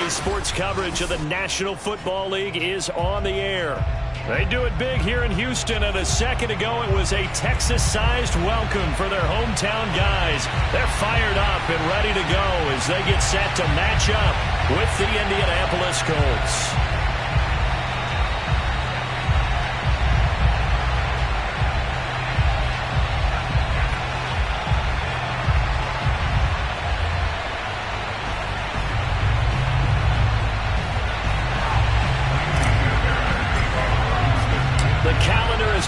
Sports coverage of the National Football League is on the air. They do it big here in Houston, and a second ago it was a Texas-sized welcome for their hometown guys. They're fired up and ready to go as they get set to match up with the Indianapolis Colts.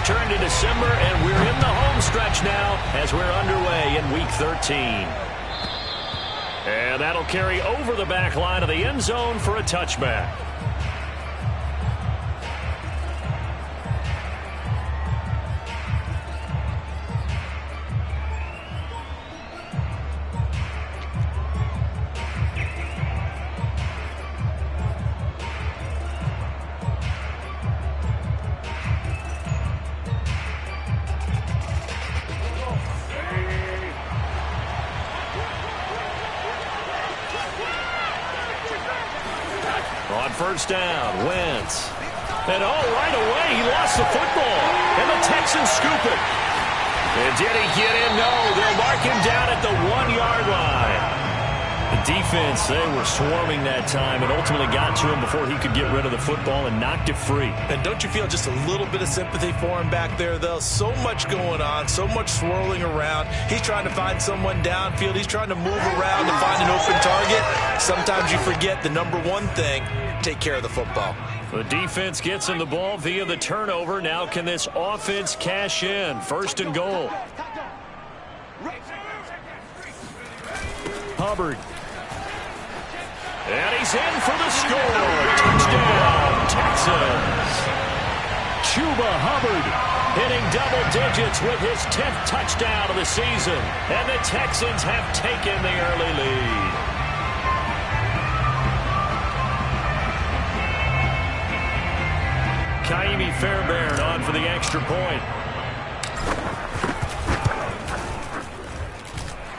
Turned to December, and we're in the home stretch now as we're underway in Week 13. And that'll carry over the back line of the end zone for a touchback. First down, Wentz. And right away, he lost the football. And the Texans scoop it. And did he get in? No, they'll mark him down at the 1-yard line. The defense, they were swarming that time and ultimately got to him before he could get rid of the football and knocked it free. And don't you feel just a little bit of sympathy for him back there, though? So much going on, so much swirling around. He's trying to find someone downfield. He's trying to move around to find an open target. Sometimes you forget the number one thing: take care of the football. The defense gets him the ball via the turnover. Now can this offense cash in? First and goal. Hubbard. And he's in for the score. Touchdown, Texans. Chuba Hubbard hitting double digits with his 10th touchdown of the season. And the Texans have taken the early lead. Kaimi Fairbairn on for the extra point.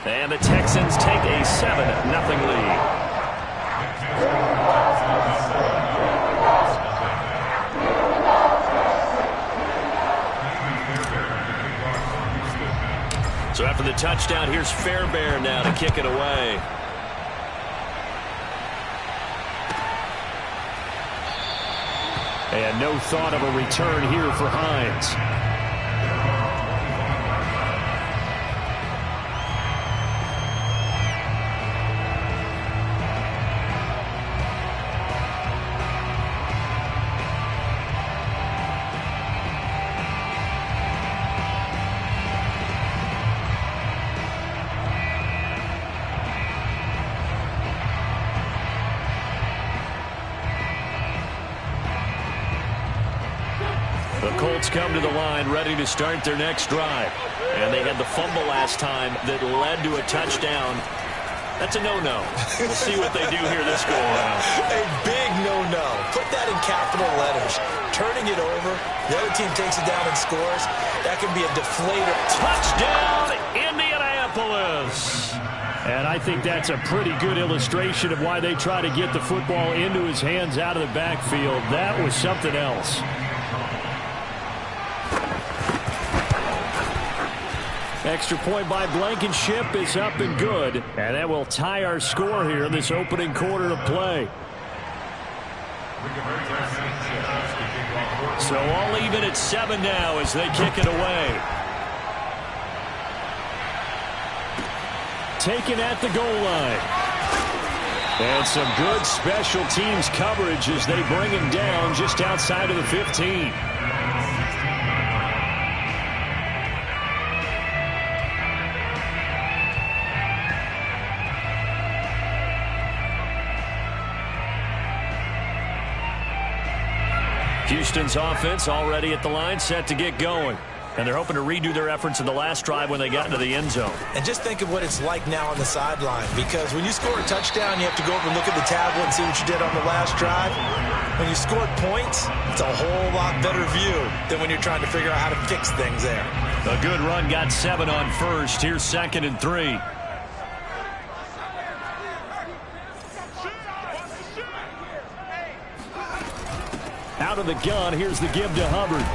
And the Texans take a 7-0 lead. So after the touchdown, here's Fairbairn now to kick it away. And no thought of a return here for Hines. Come to the line, ready to start their next drive. And they had the fumble last time that led to a touchdown. That's a no-no. We'll see what they do here this go-around. A big no-no. Put that in capital letters. Turning it over, the other team takes it down and scores. That can be a deflator. Touchdown, Indianapolis. And I think that's a pretty good illustration of why they try to get the football into his hands out of the backfield. That was something else. Extra point by Blankenship is up and good. And that will tie our score here in this opening quarter of play. So all even at 7 now as they kick it away. Taken at the goal line. And some good special teams coverage as they bring him down just outside of the 15. Houston's offense already at the line, set to get going. And they're hoping to redo their efforts in the last drive when they got into the end zone. And just think of what it's like now on the sideline, because when you score a touchdown, you have to go over and look at the tablet and see what you did on the last drive. When you scored points, it's a whole lot better view than when you're trying to figure out how to fix things there. A good run got 7 on first. Here's 2nd and 3. Out of the gun, here's the give to Hubbard.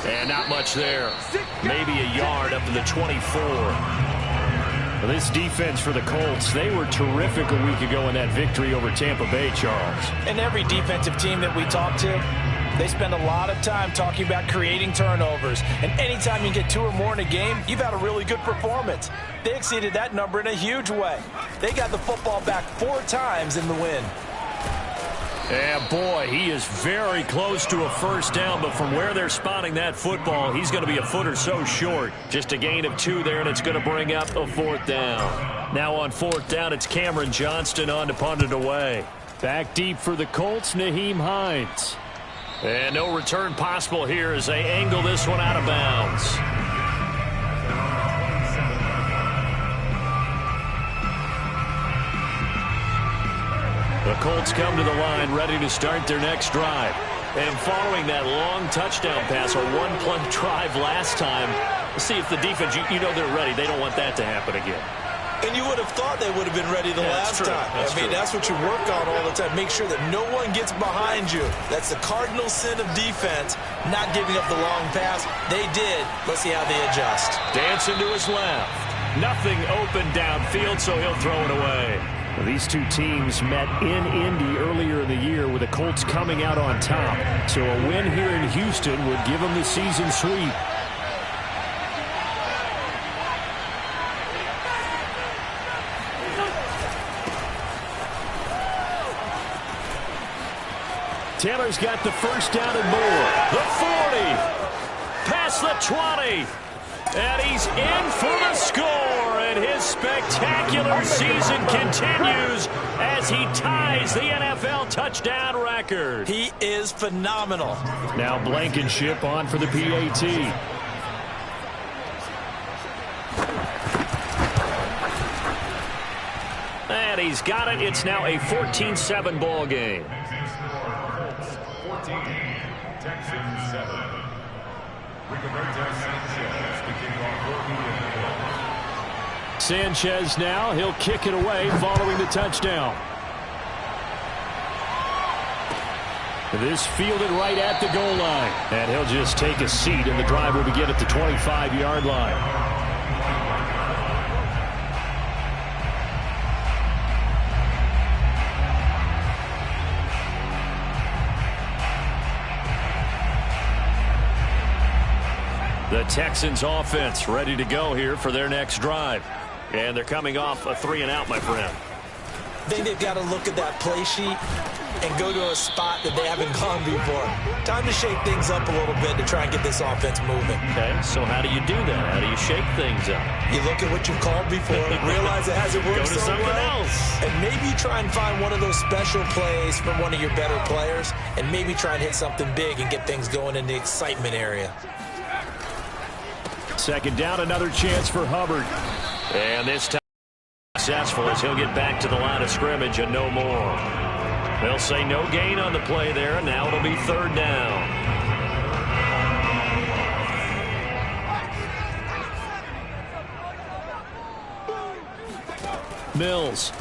And not much there. Maybe a yard up to the 24. Well, this defense for the Colts, they were terrific a week ago in that victory over Tampa Bay, Charles. And every defensive team that we talk to, they spend a lot of time talking about creating turnovers. And anytime you get 2 or more in a game, you've had a really good performance. They exceeded that number in a huge way. They got the football back 4 times in the win. Yeah, boy, he is very close to a first down, but from where they're spotting that football, he's going to be a foot or so short. Just a gain of 2 there, and it's going to bring up a 4th down. Now on 4th down, it's Cameron Johnston on to punt it away. Back deep for the Colts, Nyheim Hines. And no return possible here as they angle this one out of bounds. The Colts come to the line ready to start their next drive. And following that long touchdown pass, a 1-play drive last time, see if the defense, you know they're ready. They don't want that to happen again. And you would have thought they would have been ready the last time. That's what you work on all the time. Make sure that no one gets behind you. That's the cardinal sin of defense, not giving up the long pass. They did. Let's see how they adjust. Dancing to his left. Nothing open downfield, so he'll throw it away. Well, these two teams met in Indy earlier in the year with the Colts coming out on top. So a win here in Houston would give them the season sweep. Taylor's got the first down and more. The 40. Past the 20. And he's in for the score. And his spectacular season continues as he ties the NFL touchdown record. He is phenomenal. Now Blankenship on for the PAT. And he's got it. It's now a 14-7 ball game. 14, Texans 7. Sanchez now, he'll kick it away following the touchdown. This fielded right at the goal line. And he'll just take a seat, and the drive will begin at the 25-yard line. The Texans offense ready to go here for their next drive. And they're coming off a 3-and-out, my friend. I think they've got to look at that play sheet and go to a spot that they haven't gone before. Time to shake things up a little bit to try and get this offense moving. Okay, so how do you do that? How do you shake things up? You look at what you've called before, realize it hasn't worked so well. else. And maybe try and find one of those special plays from one of your better players, and maybe try and hit something big and get things going in the excitement area. Second down, another chance for Hubbard. And this time successful as he'll get back to the line of scrimmage and no more. They'll say no gain on the play there, and now it'll be 3rd down. Mills.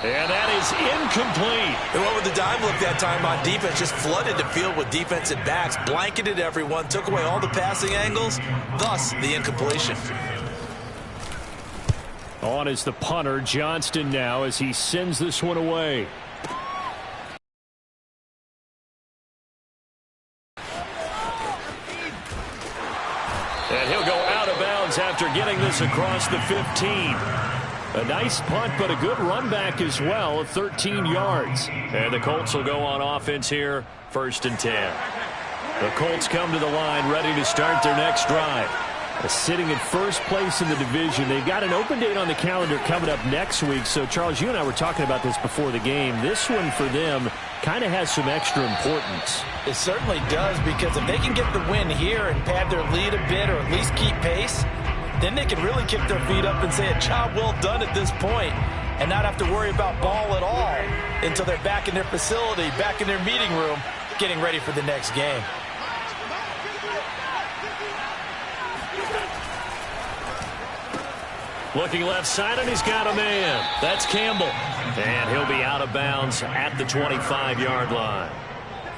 And that is incomplete. And what with the dive look that time on defense, just flooded the field with defensive backs, blanketed everyone, took away all the passing angles, thus the incompletion. On is the punter, Johnston now, as he sends this one away. And he'll go out of bounds after getting this across the 15. A nice punt, but a good run back as well of 13 yards. And the Colts will go on offense here, 1st and 10. The Colts come to the line ready to start their next drive. Sitting in first place in the division. They've got an open date on the calendar coming up next week. So, Charles, you and I were talking about this before the game. This one for them kind of has some extra importance. It certainly does, because if they can get the win here and pad their lead a bit or at least keep pace, then they can really kick their feet up and say a job well done at this point and not have to worry about ball at all until they're back in their facility, back in their meeting room, getting ready for the next game. Looking left side, and he's got a man. That's Campbell. And he'll be out of bounds at the 25-yard line.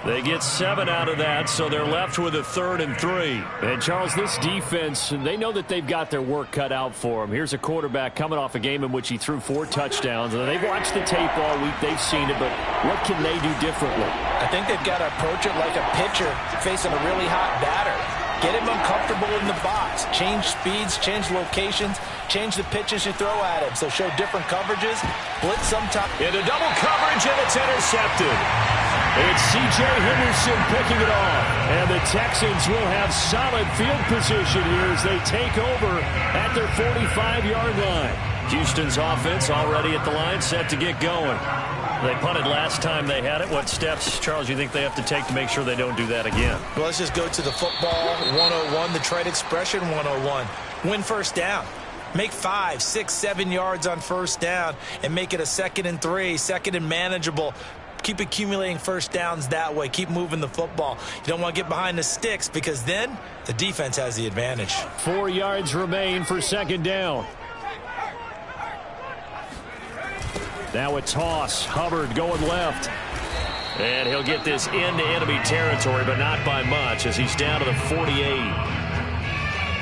They get 7 out of that, so they're left with a 3rd and 3. And, Charles, this defense, they know that they've got their work cut out for them. Here's a quarterback coming off a game in which he threw 4 touchdowns. And they've watched the tape all week. They've seen it, but what can they do differently? I think they've got to approach it like a pitcher facing a really hot batter. Get him uncomfortable in the box. Change speeds, change locations, change the pitches you throw at him. So show different coverages, blitz sometimes. Into double coverage, and it's intercepted. It's C.J. Henderson picking it off. And the Texans will have solid field position here as they take over at their 45-yard line. Houston's offense already at the line, set to get going. They punted last time they had it. What steps, Charles, you think they have to take to make sure they don't do that again? Well, let's just go to the football 101, the trade expression 101. Win first down. Make 5, 6, 7 yards on first down and make it a 2nd and 3, 2nd and manageable. Keep accumulating first downs that way. Keep moving the football. You don't want to get behind the sticks because then the defense has the advantage. 4 yards remain for 2nd down. Now a toss. Hubbard going left. And he'll get this into enemy territory, but not by much as he's down to the 48.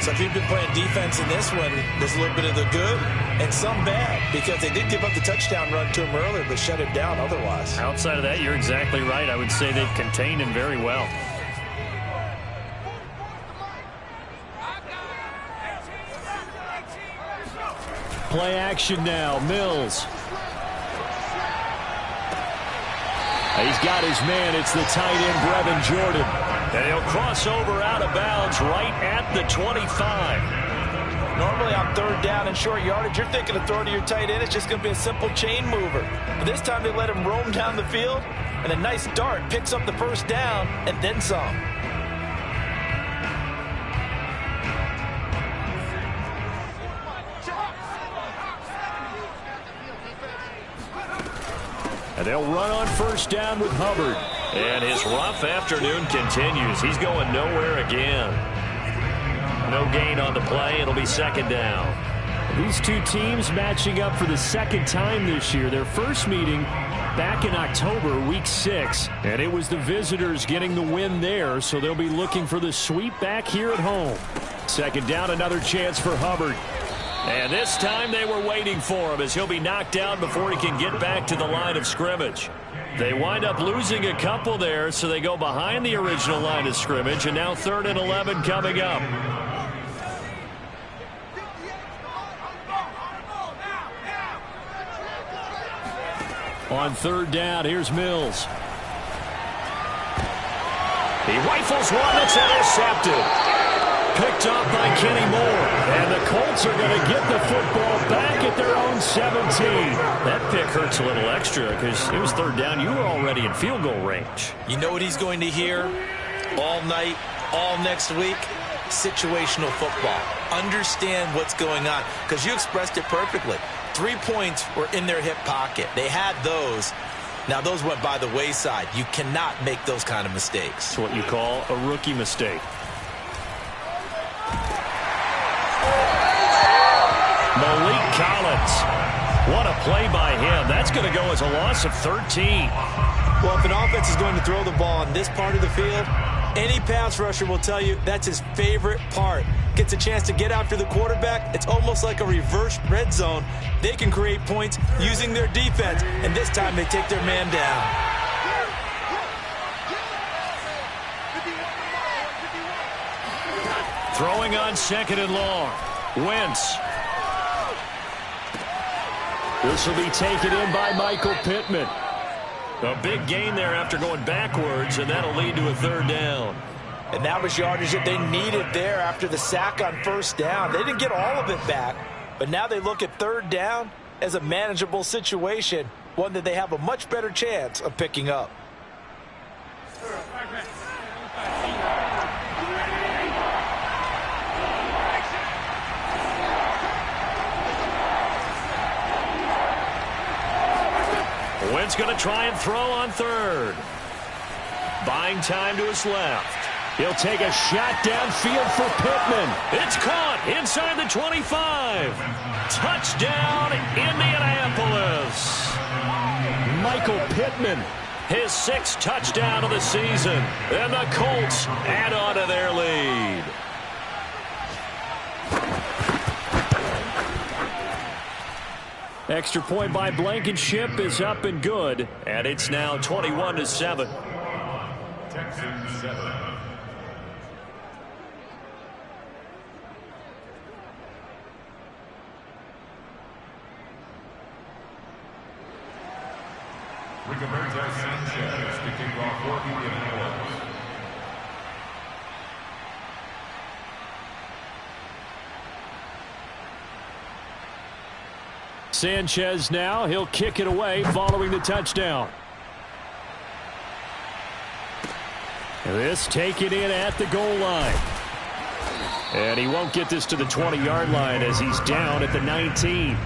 So if you've been playing defense in this one, there's a little bit of the good and some bad, because they did give up the touchdown run to him earlier, but shut him down otherwise. Outside of that, you're exactly right. I would say they've contained him very well. Play action now. Mills. He's got his man. It's the tight end, Brevin Jordan. And he'll cross over out of bounds right at the 25. Normally on 3rd down and short yardage, you're thinking of throwing to your tight end. It's just going to be a simple chain mover. But this time they let him roam down the field, and a nice dart picks up the first down and then some. And they'll run on first down with Hubbard. And his rough afternoon continues. He's going nowhere again. No gain on the play. It'll be 2nd down. These two teams matching up for the 2nd time this year. Their first meeting back in October, week 6. And it was the visitors getting the win there, so they'll be looking for the sweep back here at home. 2nd down, another chance for Hubbard. And this time they were waiting for him as he'll be knocked down before he can get back to the line of scrimmage. They wind up losing a couple there, so they go behind the original line of scrimmage, and now 3rd and 11 coming up. On 3rd down, here's Mills. He rifles one that's intercepted. Picked off by Kenny Moore. And the Colts are going to get the football back at their own 17. That pick hurts a little extra because it was 3rd down. You were already in field goal range. You know what he's going to hear all night, all next week? Situational football. Understand what's going on, because you expressed it perfectly. 3 points were in their hip pocket. They had those. Now, those went by the wayside. You cannot make those kind of mistakes. It's what you call a rookie mistake. Malik Collins. What a play by him. That's going to go as a loss of 13. Well, if an offense is going to throw the ball on this part of the field, any pass rusher will tell you that's his favorite part. Gets a chance to get after the quarterback. It's almost like a reverse red zone. They can create points using their defense, and this time they take their man down. Throwing on 2nd and long. Wentz. This will be taken in by Michael Pittman. A big gain there after going backwards, and that'll lead to a 3rd down. And that was yardage that they needed there after the sack on first down. They didn't get all of it back, but now they look at third down as a manageable situation, one that they have a much better chance of picking up. Wentz going to try and throw on third. Buying time to his left. He'll take a shot downfield for Pittman. It's caught inside the 25. Touchdown, Indianapolis. Michael Pittman, his 6th touchdown of the season. And the Colts add on to their lead. Extra point by Blankenship is up and good. And it's now 21-7. Texans 7. Rigoberto Sanchez to kick off for Indianapolis. Sanchez now, he'll kick it away following the touchdown. This taken in at the goal line. And he won't get this to the 20-yard line as he's down at the 19.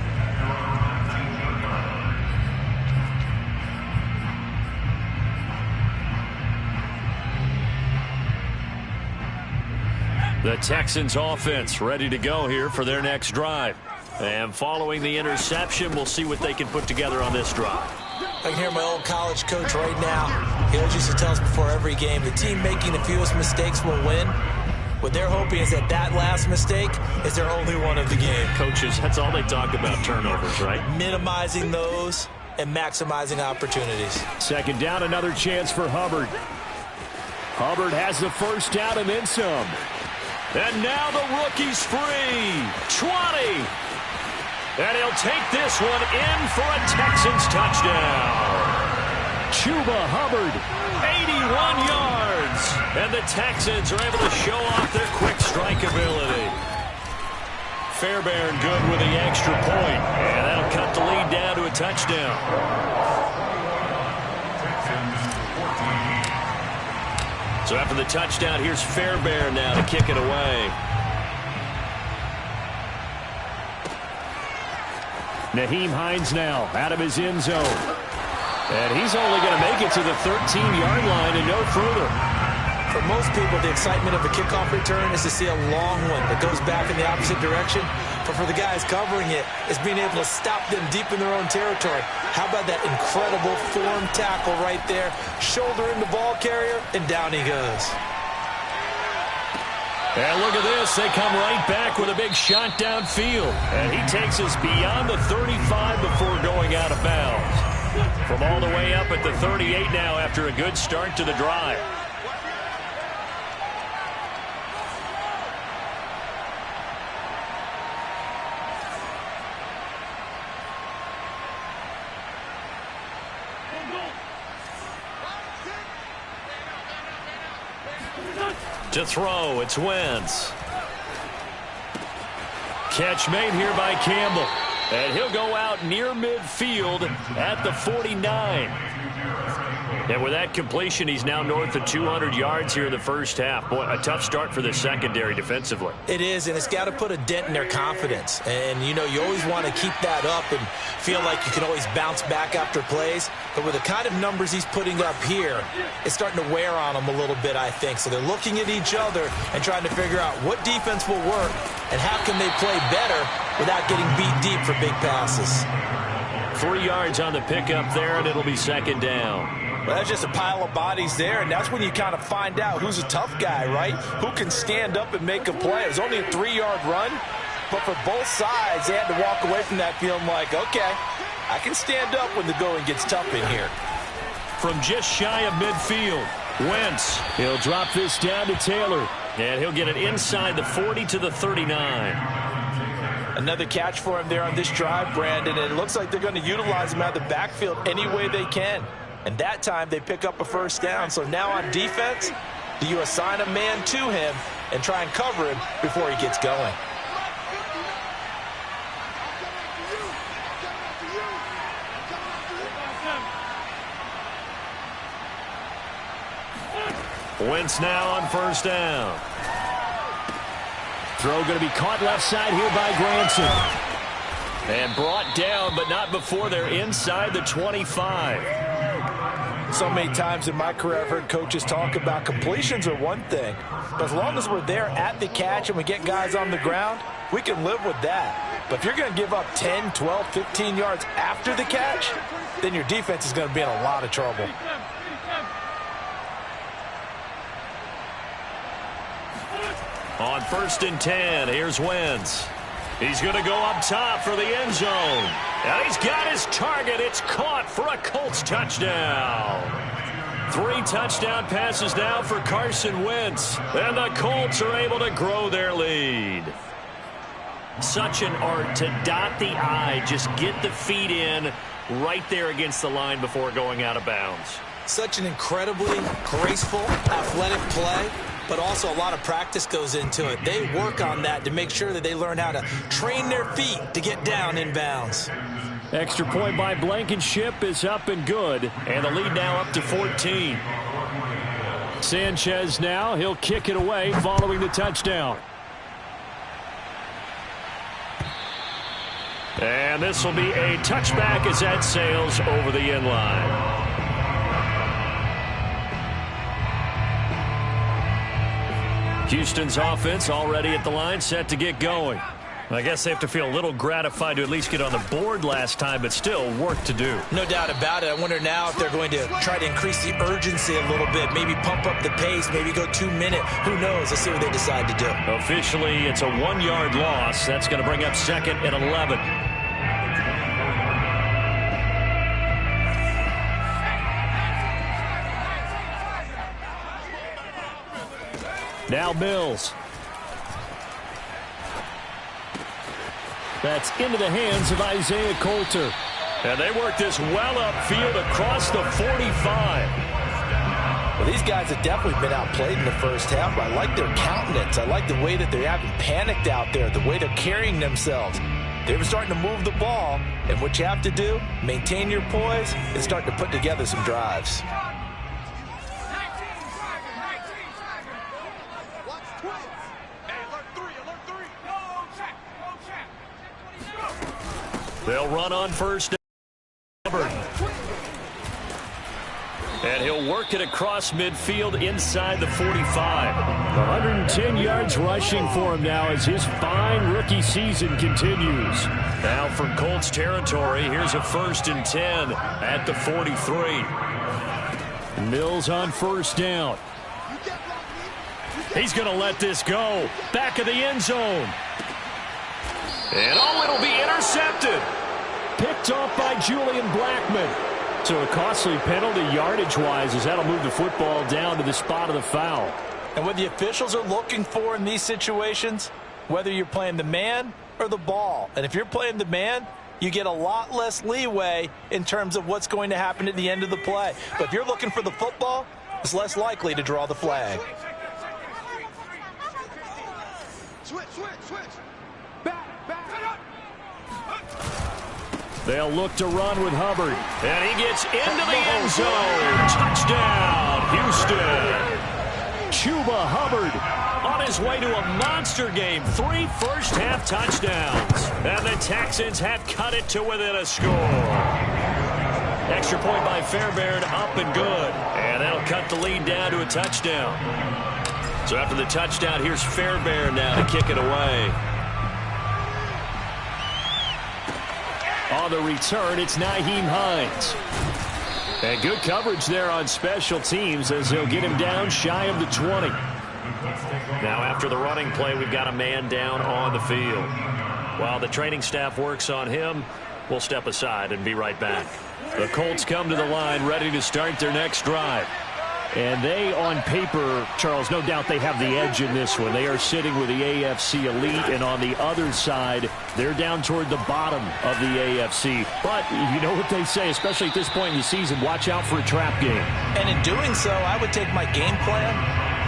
The Texans offense ready to go here for their next drive. And following the interception, we'll see what they can put together on this drive. I can hear my old college coach right now. He always used to tell us before every game, the team making the fewest mistakes will win. What they're hoping is that last mistake is their only one of the game. Coaches, that's all they talk about, turnovers, right? Minimizing those and maximizing opportunities. Second down, another chance for Hubbard. Hubbard has the first down and then some. And now the rookie's free. 20. And he'll take this one in for a Texans touchdown. Chuba Hubbard, 81 yards. And the Texans are able to show off their quick strike ability. Fairbairn good with the extra point. And that'll cut the lead down to a touchdown. So after the touchdown, here's Fairbairn now to kick it away. Nyheim Hines now out of his end zone. And he's only going to make it to the 13-yard line and no further. For most people, the excitement of a kickoff return is to see a long one that goes back in the opposite direction. But for the guys covering it, it's being able to stop them deep in their own territory. How about that incredible form tackle right there? Shoulder in the ball carrier, and down he goes. And look at this. They come right back with a big shot downfield. And he takes us beyond the 35 before going out of bounds. From all the way up at the 38 now after a good start to the drive. To throw, it's Wentz. Catch made here by Campbell. And he'll go out near midfield at the 49. And with that completion, he's now north of 200 yards here in the first half. Boy, a tough start for the secondary defensively. It is, and it's got to put a dent in their confidence. And, you know, you always want to keep that up and feel like you can always bounce back after plays. But with the kind of numbers he's putting up here, it's starting to wear on them a little bit, I think. So they're looking at each other and trying to figure out what defense will work and how can they play better without getting beat deep for big passes. 3 yards on the pickup there, and it'll be second down. Well, that's just a pile of bodies there, and that's when you kind of find out who's a tough guy, right? Who can stand up and make a play. It was only a 3-yard run, but for both sides, they had to walk away from that feeling like, okay, I can stand up when the going gets tough in here. From just shy of midfield, Wentz, he'll drop this down to Taylor, and he'll get it inside the 40 to the 39. Another catch for him there on this drive, Brandon, and it looks like they're going to utilize him out of the backfield any way they can. And that time they pick up a first down. So now on defense, Do you assign a man to him and try and cover him before he gets going? Wentz now on first down. Throw going to be caught left side here by Granson. And brought down, but not before they're inside the 25. So many times in my career I've heard coaches talk about completions are one thing, but as long as we're there at the catch and we get guys on the ground, we can live with that. But if you're going to give up 10, 12, 15 yards after the catch, then your defense is going to be in a lot of trouble. On first and 10, here's Wentz. He's going to go up top for the end zone. And he's got his target. It's caught for a Colts touchdown. 3 touchdown passes now for Carson Wentz. And the Colts are able to grow their lead. Such an art to dot the I, just get the feet in right there against the line before going out of bounds. Such an incredibly graceful, athletic play, but also a lot of practice goes into it. They work on that to make sure that they learn how to train their feet to get down in bounds. Extra point by Blankenship is up and good, and the lead now up to 14. Sanchez now, he'll kick it away following the touchdown. And this will be a touchback as that sails over the end line. Houston's offense already at the line, set to get going. I guess they have to feel a little gratified to at least get on the board last time, but still work to do. No doubt about it. I wonder now if they're going to try to increase the urgency a little bit, maybe pump up the pace, maybe go 2 minute. Who knows? Let's see what they decide to do. Officially, it's a 1-yard loss. That's going to bring up second and 11. Now Mills. That's into the hands of Isaiah Coulter. And they work this well upfield across the 45. Well, these guys have definitely been outplayed in the first half. I like their countenance. I like the way that they haven't panicked out there, the way they're carrying themselves. They're starting to move the ball, and what you have to do, maintain your poise and start to put together some drives. They'll run on first down. And he'll work it across midfield inside the 45. 110 yards rushing for him now as his fine rookie season continues. Now from Colts territory, here's a 1st and 10 at the 43. Mills on first down. He's going to let this go. Back of the end zone. And it'll be intercepted. Picked off by Julian Blackmon. So a costly penalty yardage-wise as that'll move the football down to the spot of the foul. And what the officials are looking for in these situations, whether you're playing the man or the ball. And if you're playing the man, you get a lot less leeway in terms of what's going to happen at the end of the play. But if you're looking for the football, it's less likely to draw the flag. Switch. They'll look to run with Hubbard. And he gets into the end zone. Touchdown, Houston. Chuba Hubbard on his way to a monster game. 3 first-half touchdowns. And the Texans have cut it to within a score. Extra point by Fairbairn, up and good. And that'll cut the lead down to a touchdown. So after the touchdown, here's Fairbairn now to kick it away. On the return, it's Nyheim Hines. And good coverage there on special teams as they'll get him down shy of the 20. Now after the running play, we've got a man down on the field. While the training staff works on him, we'll step aside and be right back. The Colts come to the line ready to start their next drive. And they, on paper, Charles, no doubt they have the edge in this one. They are sitting with the AFC elite, and on the other side, they're down toward the bottom of the AFC. But you know what they say, especially at this point in the season, watch out for a trap game. And in doing so, I would take my game plan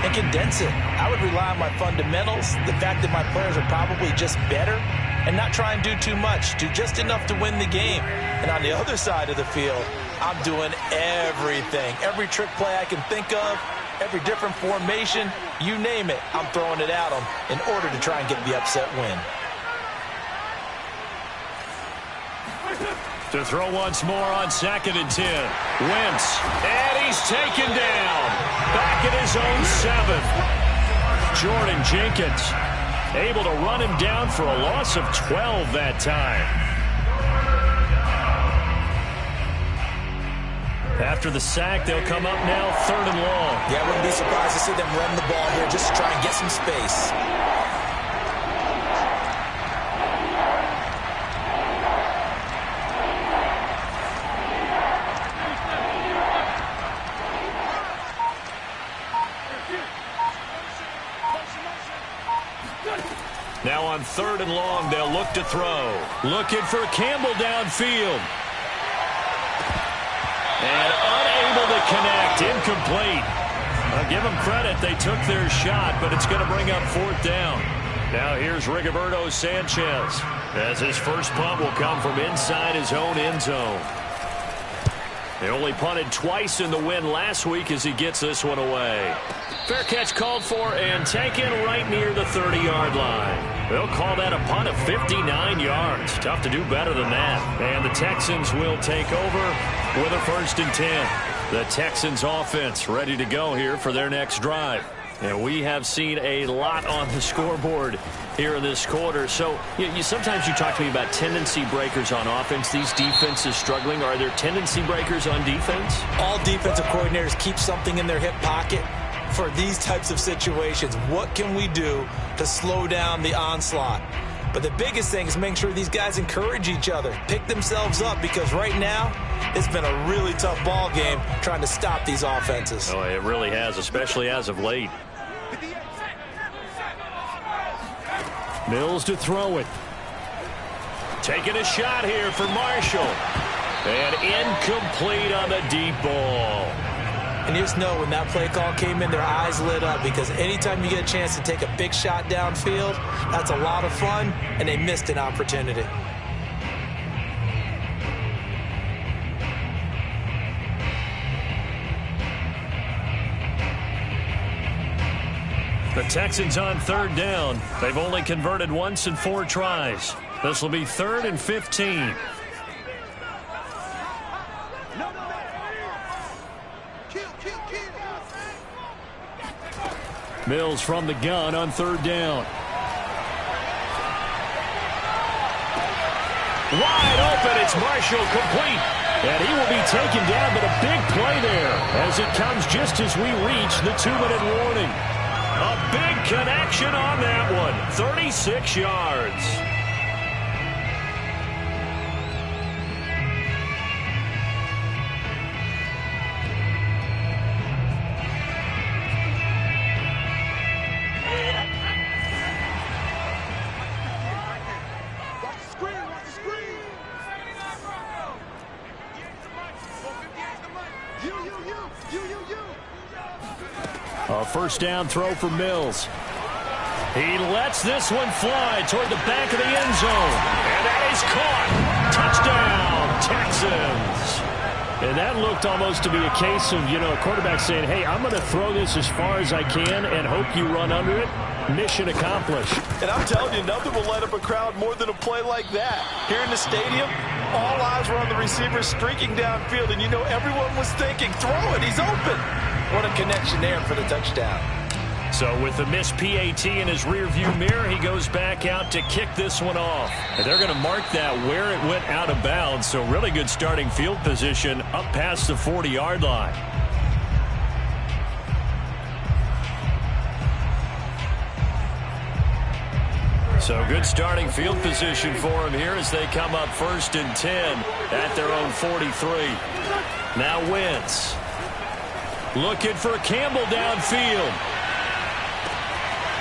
and condense it. I would rely on my fundamentals, the fact that my players are probably just better, and not try and do too much. Do just enough to win the game. And on the other side of the field, I'm doing everything. Every trick play I can think of, every different formation, you name it, I'm throwing it at them in order to try and get the upset win. To throw once more on 2nd and 10. Wentz, and he's taken down. Back at his own 7. Jordan Jenkins able to run him down for a loss of 12 that time. After the sack, they'll come up now 3rd and long. Yeah, I wouldn't be surprised to see them run the ball here just to try and get some space. Now on 3rd and long, they'll look to throw. Looking for Campbell downfield. And unable to connect. Incomplete. I'll give them credit. They took their shot, but it's going to bring up 4th down. Now here's Rigoberto Sanchez, as his first punt will come from inside his own end zone. They only punted twice in the win last week as he gets this one away. Fair catch called for and taken right near the 30-yard line. They'll call that a punt of 59 yards. Tough to do better than that. And the Texans will take over with a 1st and 10. The Texans offense ready to go here for their next drive. And we have seen a lot on the scoreboard here in this quarter. So sometimes you talk to me about tendency breakers on offense. These defenses struggling. Are there tendency breakers on defense? All defensive coordinators keep something in their hip pocket for these types of situations. What can we do to slow down the onslaught? But the biggest thing is making sure these guys encourage each other, pick themselves up, because right now it's been a really tough ball game trying to stop these offenses. Oh, it really has, especially as of late. Mills to throw it. Taking a shot here for Marshall. And incomplete on the deep ball. And you just know when that play call came in, their eyes lit up, because anytime you get a chance to take a big shot downfield, that's a lot of fun, and they missed an opportunity. The Texans on 3rd down. They've only converted once in 4 tries. This will be 3rd and 15. Mills from the gun on 3rd down. Wide open. It's Marshall, complete. And he will be taken down, but a big play there as it comes just as we reach the 2-minute warning. A big connection on that one. 36 yards. A 1st down throw for Mills. He lets this one fly toward the back of the end zone. And that is caught. Touchdown, Texans. And that looked almost to be a case of, a quarterback saying, hey, I'm going to throw this as far as I can and hope you run under it. Mission accomplished. And I'm telling you, nothing will light up a crowd more than a play like that. Here in the stadium, all eyes were on the receiver streaking downfield, and everyone was thinking, throw it, he's open. What a connection there for the touchdown. So with the missed PAT in his rearview mirror, he goes back out to kick this one off. And they're going to mark that where it went out of bounds. So really good starting field position up past the 40-yard line. So good starting field position for him here as they come up 1st and 10 at their own 43. Now Wentz. Looking for Campbell downfield.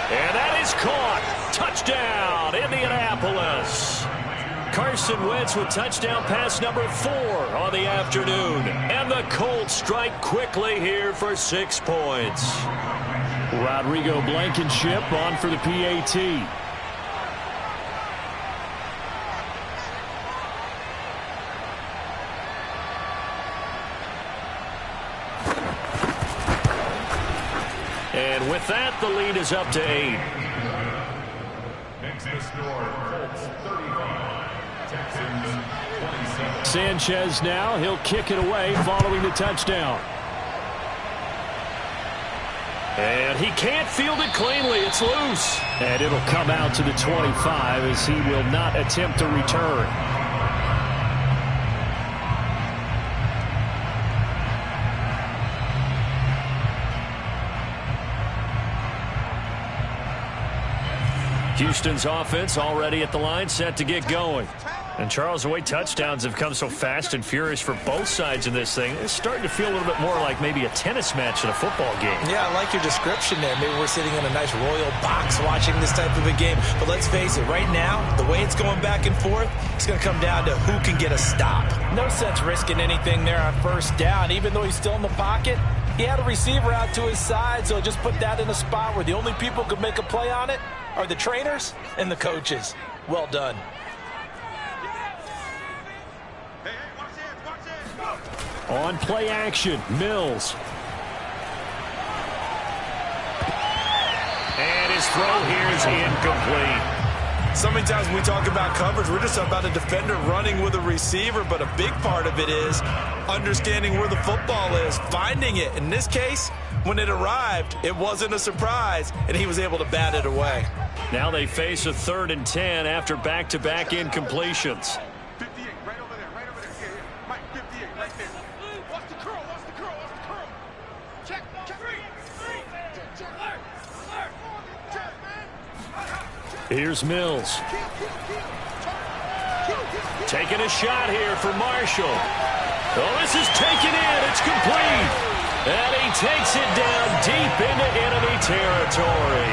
And that is caught. Touchdown, Indianapolis. Carson Wentz with touchdown pass number 4 on the afternoon. And the Colts strike quickly here for 6 points. Rodrigo Blankenship on for the PAT. And with that, the lead is up to 8. Makes the score, Colts 35, Texans 27. Sanchez now, he'll kick it away following the touchdown. And he can't field it cleanly. It's loose. And it'll come out to the 25 as he will not attempt to return. Houston's offense already at the line, set to get going. And Charles, the way touchdowns have come so fast and furious for both sides in this thing, it's starting to feel a little bit more like maybe a tennis match in a football game. Yeah, I like your description there. Maybe we're sitting in a nice royal box watching this type of a game. But let's face it, right now, the way it's going back and forth, it's going to come down to who can get a stop. No sense risking anything there on first down. Even though he's still in the pocket, he had a receiver out to his side, so just put that in a spot where the only people who could make a play on it are the trainers and the coaches. Well done. On play action, Mills. And his throw here is incomplete. So many times when we talk about coverage, we're just about a defender running with a receiver, but a big part of it is understanding where the football is, finding it. In this case, when it arrived, it wasn't a surprise, and he was able to bat it away. Now they face a 3rd and 10 after back-to-back incompletions. 58, right over there, right over there. Here, here. Mike, 58, right there. Watch the curl, watch the curl, watch the curl. Check, check. Here's Mills. Taking a shot here for Marshall. Oh, this is taken in. It's complete. And he takes it down deep into enemy territory.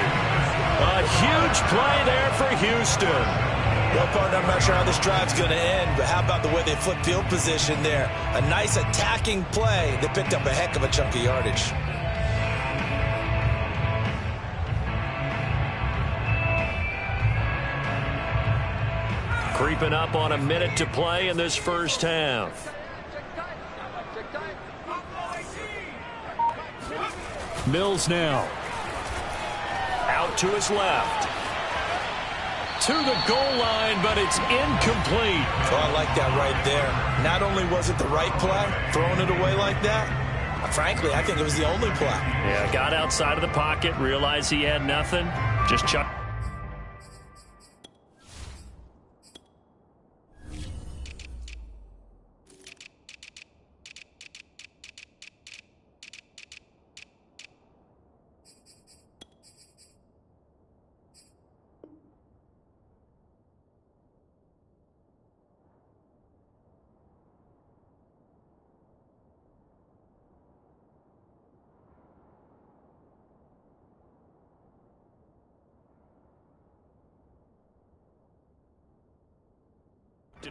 A huge play there for Houston. Well, partner, I'm not sure how this drive's going to end, but how about the way they flip field position there? A nice attacking play that picked up a heck of a chunk of yardage. Creeping up on a minute to play in this first half. Mills now. Out to his left. To the goal line, but it's incomplete. Oh, I like that right there. Not only was it the right play, throwing it away like that, frankly, I think it was the only play. Yeah, got outside of the pocket, realized he had nothing, just chucked.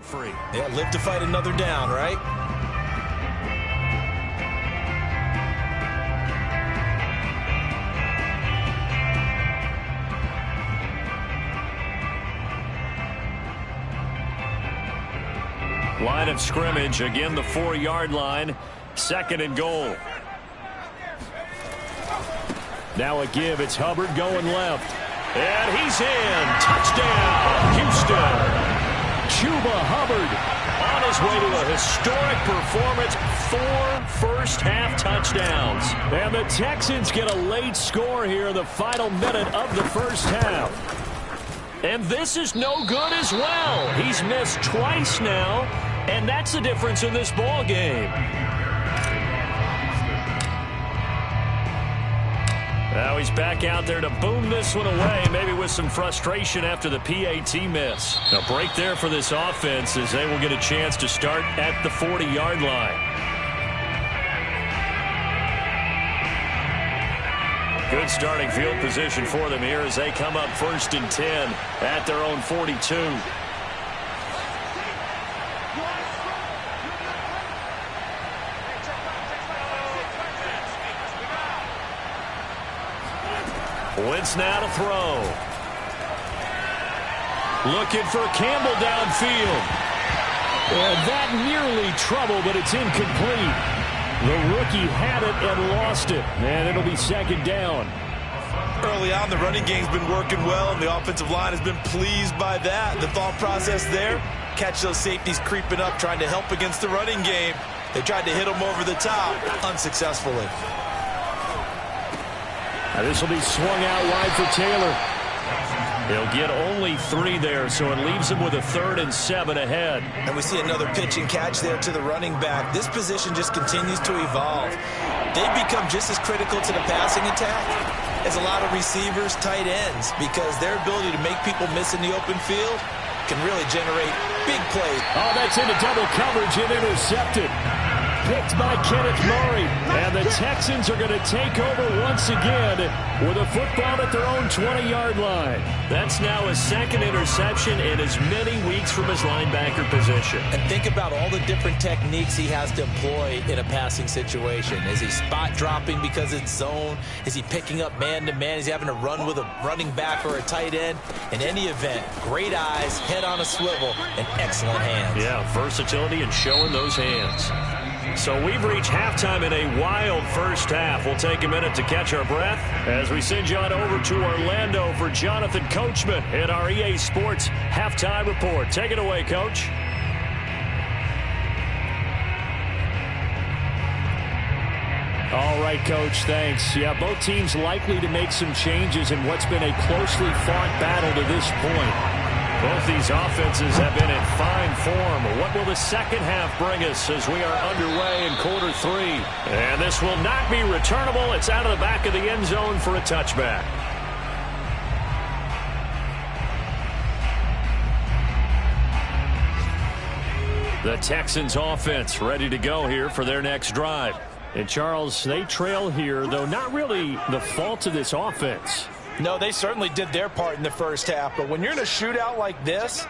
Free. Yeah, live to fight another down, right? Line of scrimmage, again the 4-yard line, 2nd and goal. Now a give, it's Hubbard going left. And he's in. Touchdown, Houston. Chuba Hubbard on his way to a historic performance, 4 first-half touchdowns. And the Texans get a late score here in the final minute of the first half. And this is no good as well. He's missed twice now, and that's the difference in this ball game. Now he's back out there to boom this one away, maybe with some frustration after the PAT miss. A break there for this offense as they will get a chance to start at the 40-yard line. Good starting field position for them here as they come up 1st and 10 at their own 42. Wentz now to throw. Looking for Campbell downfield. And that nearly trouble, but it's incomplete. The rookie had it and lost it. And it'll be second down. Early on, the running game's been working well, and the offensive line has been pleased by that. The thought process there, catch those safeties creeping up, trying to help against the running game. They tried to hit them over the top, unsuccessfully. Now this will be swung out wide for Taylor. He'll get only 3 there, so it leaves him with a 3rd and 7 ahead. And we see another pitch and catch there to the running back. This position just continues to evolve. They've become just as critical to the passing attack as a lot of receivers, tight ends, because their ability to make people miss in the open field can really generate big plays. Oh, that's into double coverage and intercepted. Picked by Kenneth Murray. And the Texans are going to take over once again with a football at their own 20-yard line. That's now his 2nd interception in as many weeks from his linebacker position. And think about all the different techniques he has to employ in a passing situation. Is he spot dropping because it's zone? Is he picking up man-to-man? Is he having to run with a running back or a tight end? In any event, great eyes, head on a swivel, and excellent hands. Yeah, versatility and showing those hands. So we've reached halftime in a wild first half. We'll take a minute to catch our breath as we send you on over to Orlando for Jonathan Coachman in our EA Sports Halftime Report. Take it away, Coach. All right, Coach, thanks. Yeah, both teams likely to make some changes in what's been a closely fought battle to this point. Both these offenses have been in fine form. What will the second half bring us as we are underway in quarter 3? And this will not be returnable. It's out of the back of the end zone for a touchback. The Texans offense ready to go here for their next drive. And Charles, they trail here, though not really the fault of this offense. No, they certainly did their part in the first half. But when you're in a shootout like this,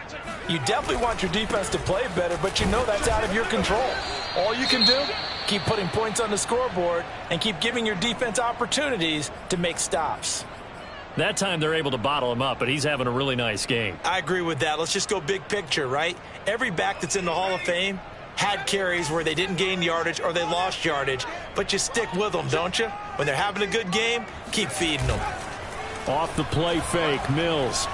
you definitely want your defense to play better, but you know that's out of your control. All you can do, keep putting points on the scoreboard and keep giving your defense opportunities to make stops. That time they're able to bottle him up, but he's having a really nice game. I agree with that. Let's just go big picture, right? Every back that's in the Hall of Fame had carries where they didn't gain yardage or they lost yardage, but you stick with them, don't you? When they're having a good game, keep feeding them. Off the play fake, Mills.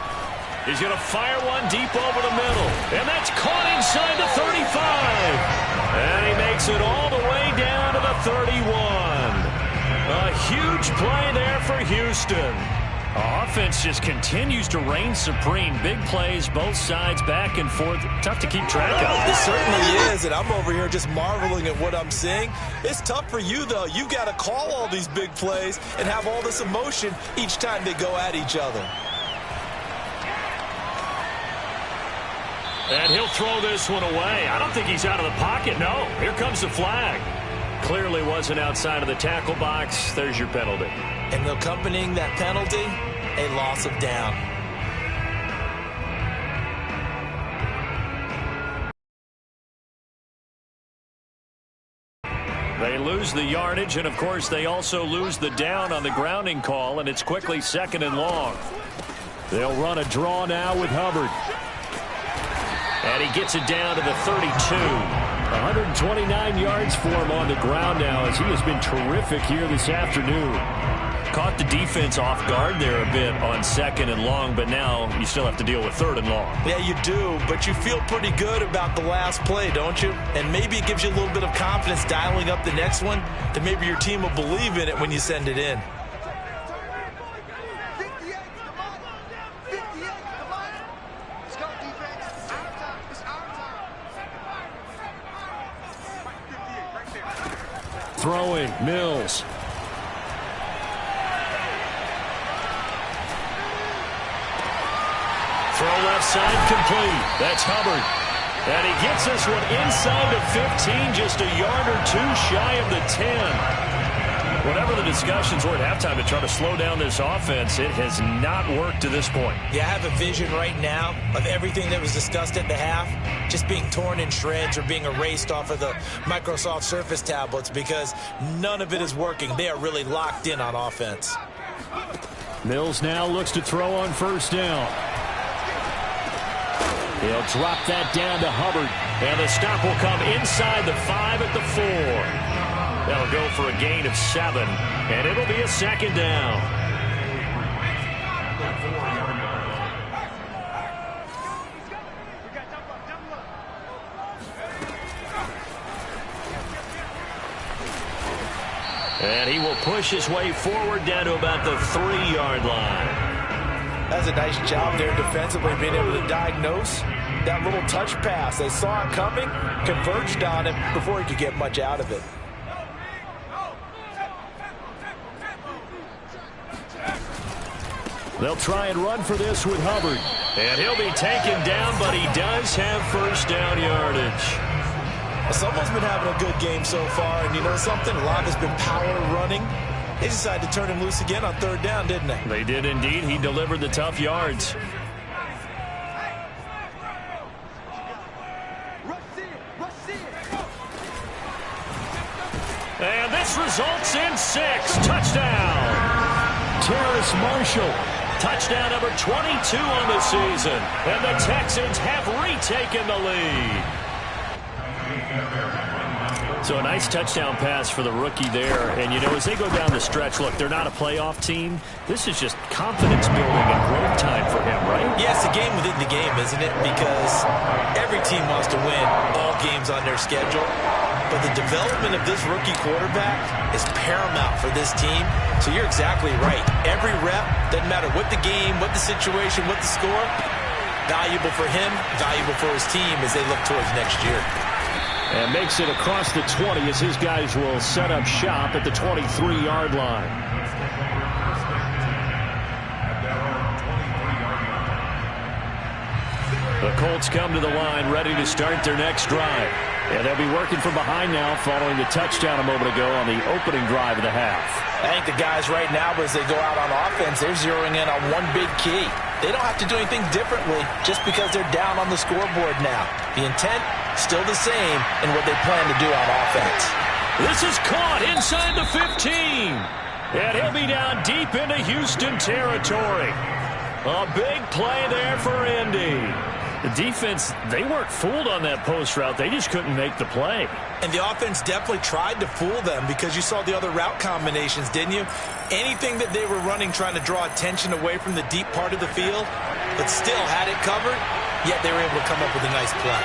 He's going to fire one deep over the middle. And that's caught inside the 35. And he makes it all the way down to the 31. A huge play there for Houston. Offense just continues to reign supreme. Big plays, both sides, back and forth. Tough to keep track of. It certainly is, and I'm over here just marveling at what I'm seeing. It's tough for you, though. You've got to call all these big plays and have all this emotion each time they go at each other. And he'll throw this one away. I don't think he's out of the pocket. No, here comes the flag. Clearly wasn't outside of the tackle box. There's your penalty. And accompanying that penalty, a loss of down. They lose the yardage, and of course they also lose the down on the grounding call, and it's quickly 2nd and long. They'll run a draw now with Hubbard. And he gets it down to the 32. 129 yards for him on the ground now as he has been terrific here this afternoon. Caught the defense off guard there a bit on 2nd and long, but now you still have to deal with 3rd and long. Yeah, you do, but you feel pretty good about the last play, don't you? And maybe it gives you a little bit of confidence dialing up the next one that maybe your team will believe in it when you send it in. Throwing, Mills. Throw left side complete. That's Hubbard. And he gets this one inside the 15, just a yard or two shy of the 10. Whatever the discussions were at halftime to try to slow down this offense, it has not worked to this point. Yeah, I have a vision right now of everything that was discussed at the half just being torn in shreds or being erased off of the Microsoft Surface tablets because none of it is working. They are really locked in on offense. Mills now looks to throw on first down. He'll drop that down to Hubbard. And the stop will come inside the 5 at the 4. They'll go for a gain of 7. And it'll be a second down. And he will push his way forward down to about the 3-yard line. That's a nice job there defensively, being able to diagnose that little touch pass. They saw it coming, converged on him before he could get much out of it. They'll try and run for this with Hubbard. And he'll be taken down, but he does have first down yardage. Someone's been having a good game so far, and you know something? A lot has been power running. They decided to turn him loose again on 3rd down, didn't they? They did indeed. He delivered the tough yards. And this results in 6. Touchdown. Terrace Marshall. Touchdown number 22 on the season. And the Texans have retaken the lead. So a nice touchdown pass for the rookie there. And, you know, as they go down the stretch, look, they're not a playoff team. This is just confidence building and growth time for him, right? Yeah, it's a game within the game, isn't it? Because every team wants to win all games on their schedule. But the development of this rookie quarterback is paramount for this team. So you're exactly right. Every rep, doesn't matter what the game, what the situation, what the score, valuable for him, valuable for his team as they look towards next year. And makes it across the 20 as his guys will set up shop at the 23-yard line. The Colts come to the line ready to start their next drive. And they'll be working from behind now following the touchdown a moment ago on the opening drive of the half. I think the guys right now, as they go out on offense, they're zeroing in on one big key. They don't have to do anything differently just because they're down on the scoreboard now. The intent, still the same in what they plan to do on offense. This is caught inside the 15. And he'll be down deep into Houston territory. A big play there for Indy. The defense, they weren't fooled on that post route. They just couldn't make the play. And the offense definitely tried to fool them because you saw the other route combinations, didn't you? Anything that they were running trying to draw attention away from the deep part of the field, but still had it covered, yet they were able to come up with a nice play.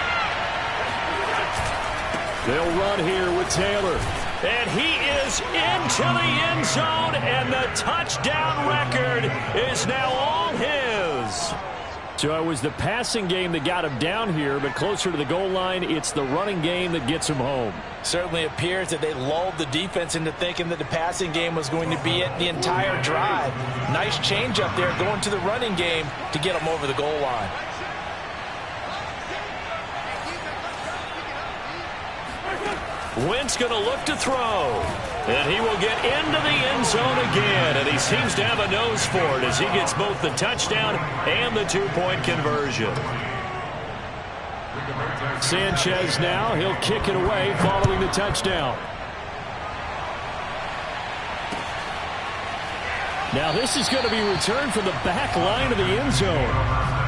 They'll run here with Taylor. And he is into the end zone, and the touchdown record is now all his. So it was the passing game that got him down here, but closer to the goal line, it's the running game that gets him home. Certainly appears that they lulled the defense into thinking that the passing game was going to be it the entire drive. Nice change up there going to the running game to get them over the goal line. Wentz going to look to throw. And he will get into the end zone again. And he seems to have a nose for it as he gets both the touchdown and the two-point conversion. Sanchez now. He'll kick it away following the touchdown. Now this is going to be returned from the back line of the end zone.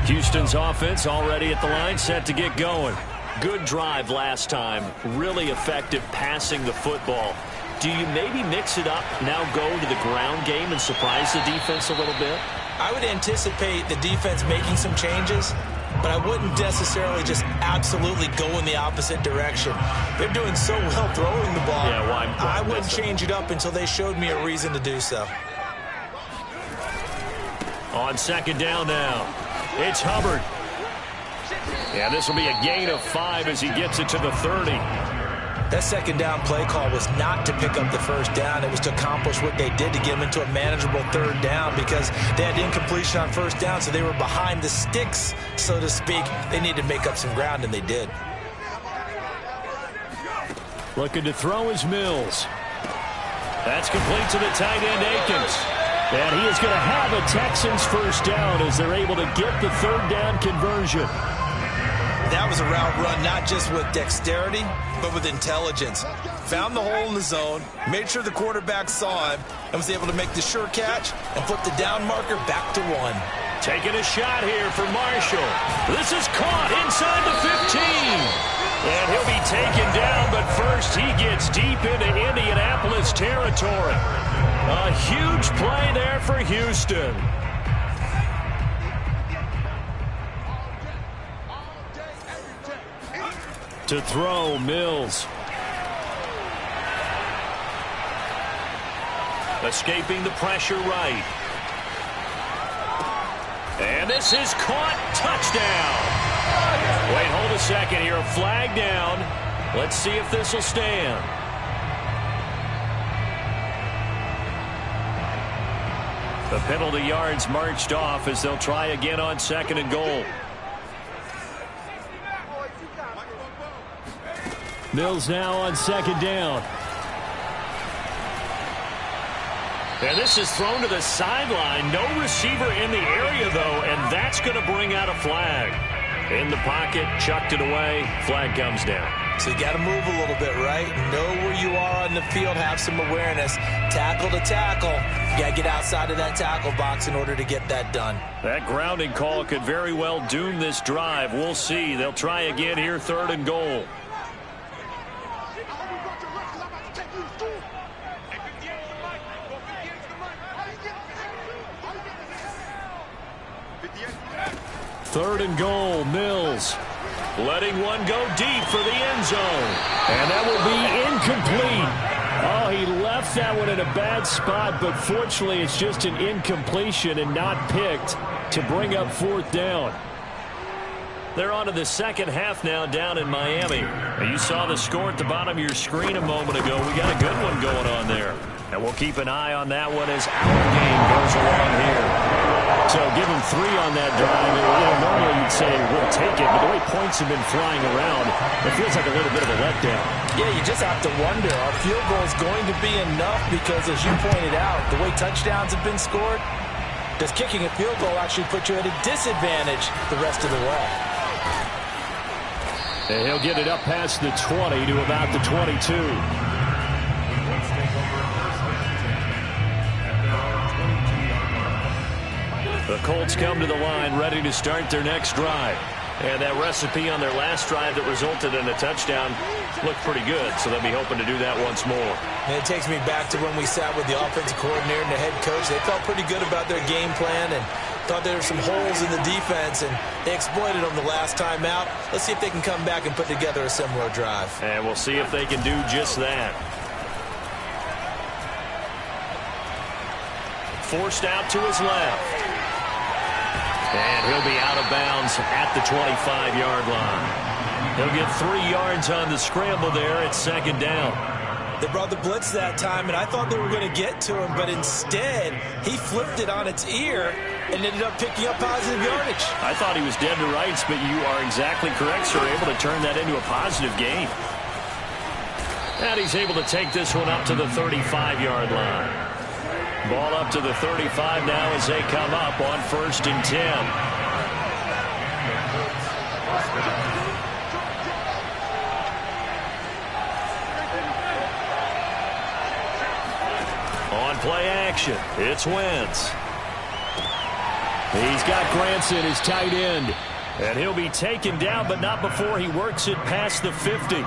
Houston's offense already at the line, set to get going. Good drive last time. Really effective passing the football. Do you maybe mix it up, now go to the ground game and surprise the defense a little bit? I would anticipate the defense making some changes, but I wouldn't necessarily just absolutely go in the opposite direction. They're doing so well throwing the ball. Yeah, why I wouldn't change it up until they showed me a reason to do so. On second down now. It's Hubbard. Yeah, this will be a gain of 5 as he gets it to the 30. That second down play call was not to pick up the first down. It was to accomplish what they did to get them into a manageable third down because they had incompletion on first down, so they were behind the sticks, so to speak. They needed to make up some ground, and they did. Looking to throw is Mills. That's complete to the tight end, Akins. And he is going to have a Texans first down as they're able to get the third down conversion. That was a route run, not just with dexterity, but with intelligence. Found the hole in the zone, made sure the quarterback saw him, and was able to make the sure catch and flip the down marker back to 1. Taking a shot here for Marshall. This is caught inside the 15. And he'll be taken down, but first he gets deep into Indianapolis territory. A huge play there for Houston. To throw, Mills. Escaping the pressure right. And this is caught. Touchdown. Wait, hold a second here. Flag down. Let's see if this will stand. The penalty yards marched off as they'll try again on 2nd and goal. Mills now on 2nd down. And this is thrown to the sideline. No receiver in the area, though, and that's going to bring out a flag. In the pocket, chucked it away. Flag comes down. So you got to move a little bit, right? Know where you are on the field, have some awareness. Tackle to tackle. You got to get outside of that tackle box in order to get that done. That grounding call could very well doom this drive. We'll see. They'll try again here, 3rd and goal. Third and goal, Mills. Letting one go deep for the end zone. And that will be incomplete. Oh, he left that one in a bad spot, but fortunately it's just an incompletion and not picked to bring up 4th down. They're on to the second half now down in Miami. You saw the score at the bottom of your screen a moment ago. We got a good one going on there. And we'll keep an eye on that one as our game goes along here. So give him 3 on that drive. Normally you'd say we'll take it, but the way points have been flying around, it feels like a little bit of a letdown. Yeah, you just have to wonder, are field goals going to be enough? Because as you pointed out, the way touchdowns have been scored, does kicking a field goal actually put you at a disadvantage the rest of the way? And he'll get it up past the 20 to about the 22. The Colts come to the line ready to start their next drive. And that recipe on their last drive that resulted in a touchdown looked pretty good, so they'll be hoping to do that once more. And it takes me back to when we sat with the offensive coordinator and the head coach. They felt pretty good about their game plan and thought there were some holes in the defense, and they exploited them the last time out. Let's see if they can come back and put together a similar drive. And we'll see if they can do just that. Forced out to his left. And he'll be out of bounds at the 25-yard line. He'll get 3 yards on the scramble there at 2nd down. They brought the blitz that time, and I thought they were going to get to him, but instead, he flipped it on its ear and ended up picking up positive yardage. I thought he was dead to rights, but you are exactly correct, sir. Able to turn that into a positive gain. And he's able to take this one up to the 35-yard line. Ball up to the 35 now as they come up on 1st and 10. On play action, it's Wentz. He's got Granson, his tight end. And he'll be taken down, but not before he works it past the 50.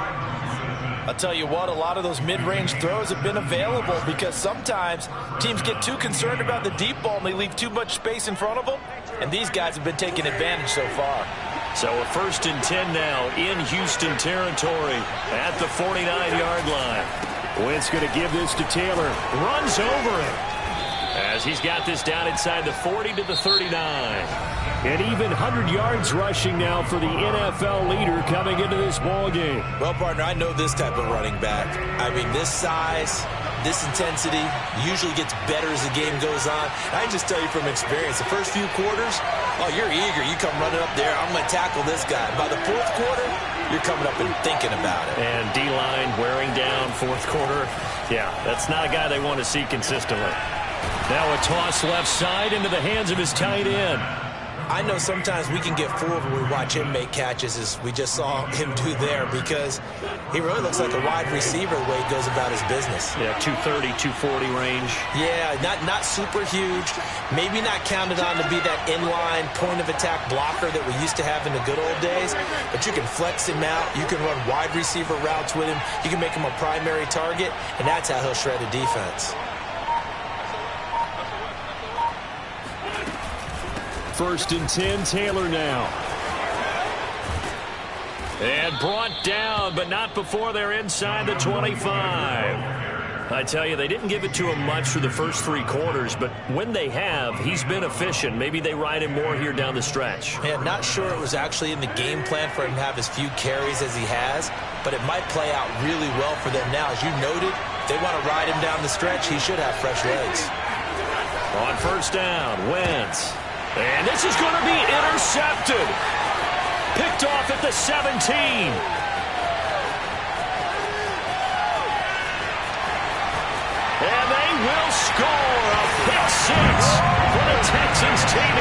I'll tell you what, a lot of those mid-range throws have been available because sometimes teams get too concerned about the deep ball and they leave too much space in front of them, and these guys have been taking advantage so far. So a 1st and 10 now in Houston territory at the 49-yard line. Wentz going to give this to Taylor. Runs over him as he's got this down inside the 40 to the 39. And even 100 yards rushing now for the NFL leader coming into this ball game. Well, partner, I know this type of running back. I mean, this size, this intensity usually gets better as the game goes on. I can just tell you from experience, the first few quarters, oh, you're eager. You come running up there, I'm going to tackle this guy. By the 4th quarter, you're coming up and thinking about it. And D-line wearing down 4th quarter. Yeah, that's not a guy they want to see consistently. Now a toss left side into the hands of his tight end. I know sometimes we can get fooled when we watch him make catches, as we just saw him do there, because he really looks like a wide receiver the way he goes about his business. Yeah, 230, 240 range. Yeah, not super huge. Maybe not counted on to be that inline point-of-attack blocker that we used to have in the good old days, but you can flex him out. You can run wide receiver routes with him. You can make him a primary target, and that's how he'll shred a defense. First and 10, Taylor now. And brought down, but not before they're inside the 25. I tell you, they didn't give it to him much for the first 3 quarters, but when they have, he's been efficient. Maybe they ride him more here down the stretch. Man, not sure it was actually in the game plan for him to have as few carries as he has, but it might play out really well for them now. As you noted, if they want to ride him down the stretch, he should have fresh legs. On first down, Wentz. And this is going to be intercepted. Picked off at the 17. And they will score a pick 6 for the Texans TD.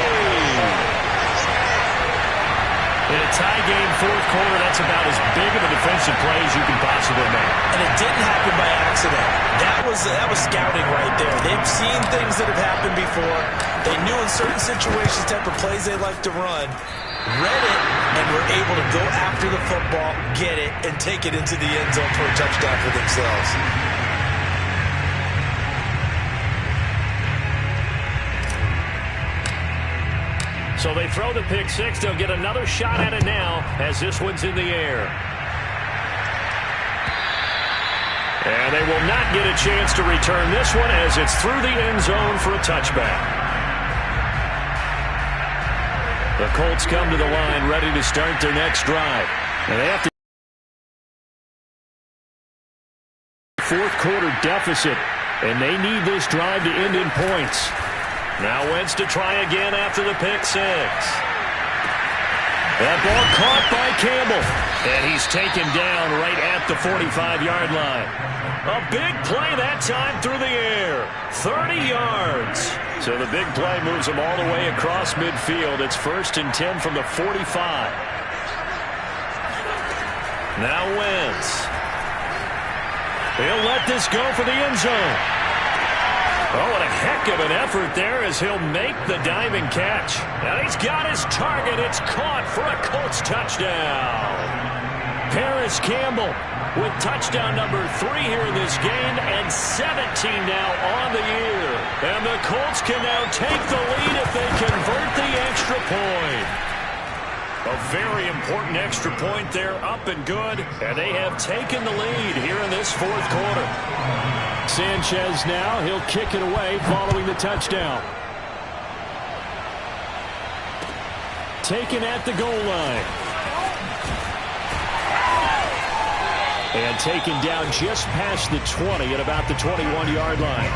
In a tie game, fourth quarter, that's about as big of a defensive play as you can possibly make. And it didn't happen by accident. That was scouting right there. They've seen things that have happened before. They knew in certain situations type of plays they like to run, read it, and were able to go after the football, get it, and take it into the end zone for a touchdown for themselves. So they throw the pick 6. They'll get another shot at it now as this one's in the air. And they will not get a chance to return this one as it's through the end zone for a touchback. The Colts come to the line ready to start their next drive. And they have to fourth quarter deficit, and they need this drive to end in points. Now Wentz to try again after the pick 6. That ball caught by Campbell. And he's taken down right at the 45-yard line. A big play that time through the air. 30 yards. So the big play moves him all the way across midfield. It's first and 10 from the 45. Now Wentz. He'll let this go for the end zone. Oh, what a heck of an effort there as he'll make the diving catch. Now he's got his target. It's caught for a Colts touchdown. Paris Campbell with touchdown number 3 here in this game and 17 now on the year. And the Colts can now take the lead if they convert the extra point. A very important extra point there, up and good. And they have taken the lead here in this fourth quarter. Sanchez now, he'll kick it away following the touchdown. Taken at the goal line. And taken down just past the 20 at about the 21-yard line.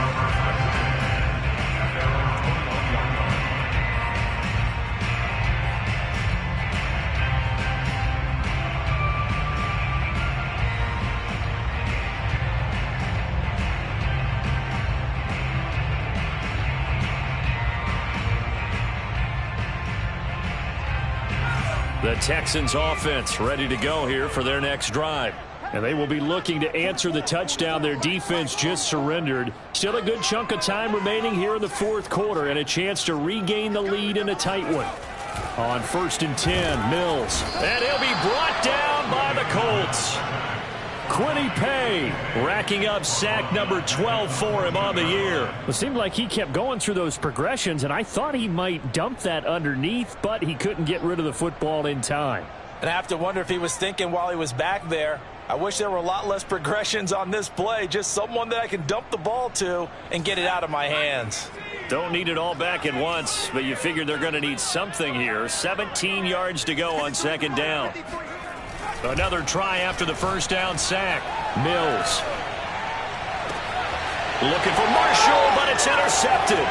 The Texans offense ready to go here for their next drive. And they will be looking to answer the touchdown their defense just surrendered. Still a good chunk of time remaining here in the fourth quarter and a chance to regain the lead in a tight one. On first and 10, Mills. And he'll be brought down by the Colts. Quiddy Pay racking up sack number 12 for him on the year. It seemed like he kept going through those progressions, and I thought he might dump that underneath, but he couldn't get rid of the football in time. And I have to wonder if he was thinking while he was back there, I wish there were a lot less progressions on this play, just someone that I can dump the ball to and get it out of my hands. Don't need it all back at once, but you figure they're going to need something here. 17 yards to go on second down. Another try after the first down sack. Mills. Looking for Marshall, but it's intercepted.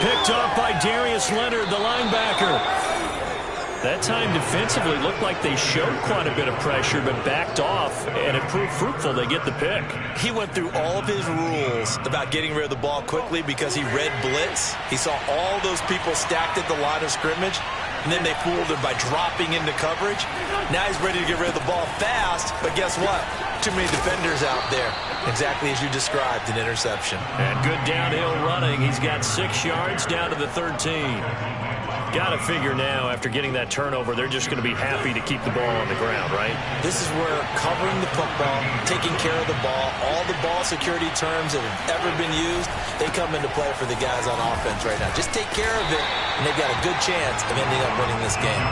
Picked off by Darius Leonard, the linebacker. That time defensively looked like they showed quite a bit of pressure but backed off, and it proved fruitful. They get the pick. He went through all of his rules about getting rid of the ball quickly because he read blitz. He saw all those people stacked at the line of scrimmage, and then they fooled him by dropping into coverage. Now he's ready to get rid of the ball fast, but guess what? Too many defenders out there. Exactly as you described, an interception. And good downhill running. He's got 6 yards down to the 13. Got to figure now, after getting that turnover, they're just going to be happy to keep the ball on the ground, right? This is where covering the football, taking care of the ball, all the ball security terms that have ever been used, they come into play for the guys on offense right now. Just take care of it, and they've got a good chance of ending up winning this game.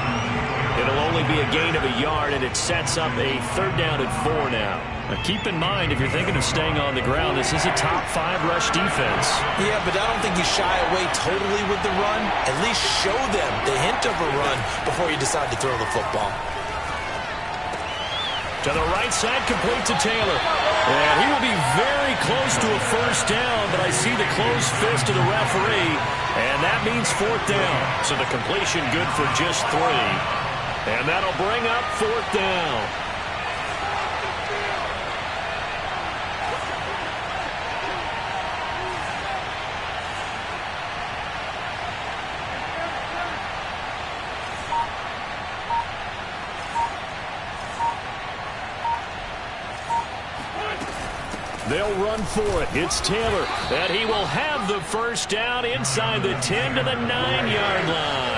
It'll only be a gain of a yard, and it sets up a 3rd down and 4 now. Now keep in mind, if you're thinking of staying on the ground, this is a top 5 rush defense. Yeah, but I don't think you shy away totally with the run. At least show them the hint of a run before you decide to throw the football. To the right side, complete to Taylor. And he will be very close to a 1st down, but I see the closed fist of the referee, and that means 4th down. So the completion good for just 3. And that'll bring up 4th down. They'll run for it. It's Taylor. And he will have the 1st down inside the 10 to the 9-yard line.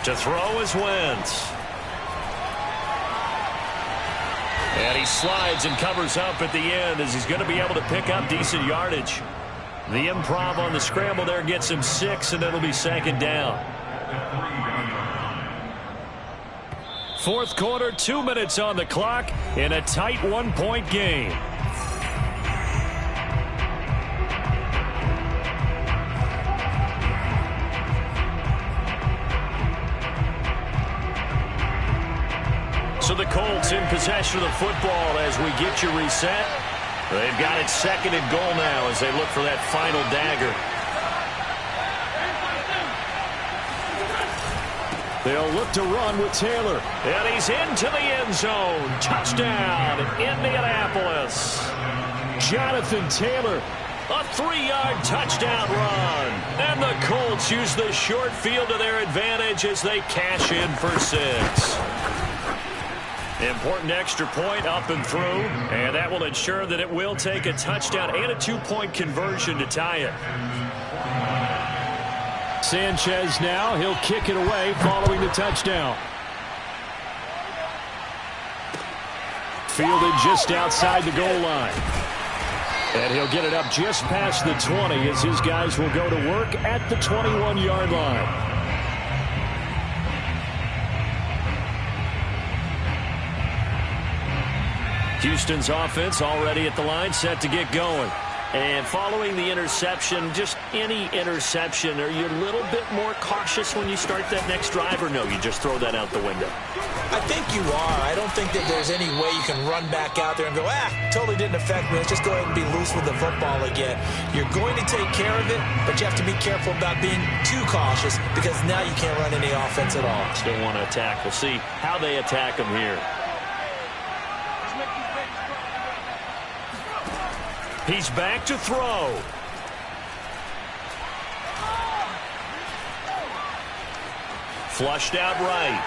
To throw is Wentz. And he slides and covers up at the end as he's going to be able to pick up decent yardage. The improv on the scramble there gets him 6, and it'll be 2nd down. 4th quarter, 2 minutes on the clock in a tight 1-point game. So the Colts in possession of the football as we get you reset. They've got it 2nd and goal now as they look for that final dagger. They'll look to run with Taylor. And he's into the end zone. Touchdown, Indianapolis. Jonathan Taylor, a 3-yard touchdown run. And the Colts use the short field to their advantage as they cash in for 6. Important extra point up and through, and that will ensure that it will take a touchdown and a 2-point conversion to tie it. Sanchez now, he'll kick it away following the touchdown. Fielded just outside the goal line. And he'll get it up just past the 20 as his guys will go to work at the 21-yard line. Houston's offense already at the line, set to get going. And following the interception, just any interception, are you a little bit more cautious when you start that next drive, or no, you just throw that out the window? I think you are. I don't think that there's any way you can run back out there and go, totally didn't affect me. Let's just go ahead and be loose with the football again. You're going to take care of it, but you have to be careful about being too cautious because now you can't run any offense at all. Still want to attack. We'll see how they attack him here. He's back to throw. Flushed out right.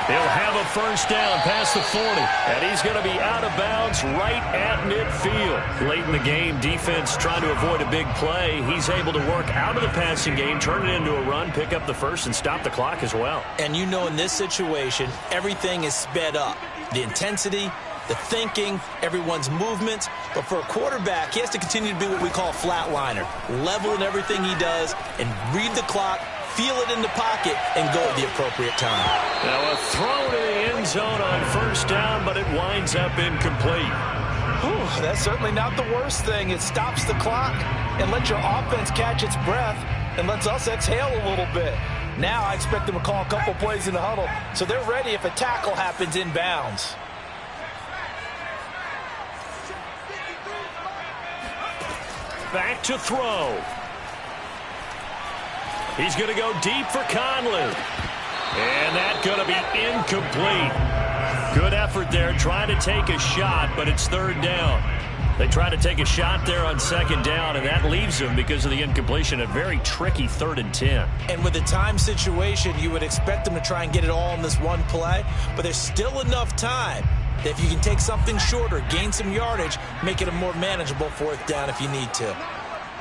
He'll have a 1st down past the 40. And he's going to be out of bounds right at midfield. Late in the game, defense trying to avoid a big play. He's able to work out of the passing game, turn it into a run, pick up the 1st, and stop the clock as well. And you know in this situation, everything is sped up. The intensity, the thinking, everyone's movements. But for a quarterback, he has to continue to be what we call a flatliner. Level in everything he does and read the clock, feel it in the pocket, and go at the appropriate time. Now a throw to the end zone on first down, but it winds up incomplete. Whew, that's certainly not the worst thing. It stops the clock and lets your offense catch its breath and lets us exhale a little bit. Now I expect them to call a couple plays in the huddle, so they're ready if a tackle happens inbounds. Back to throw. He's going to go deep for Conley. And that's going to be incomplete. Good effort there, trying to take a shot, but it's third down. They try to take a shot there on second down, and that leaves them, because of the incompletion, a very tricky 3rd and 10. And with the time situation, you would expect them to try and get it all in this one play, but there's still enough time that if you can take something shorter, gain some yardage, make it a more manageable 4th down if you need to.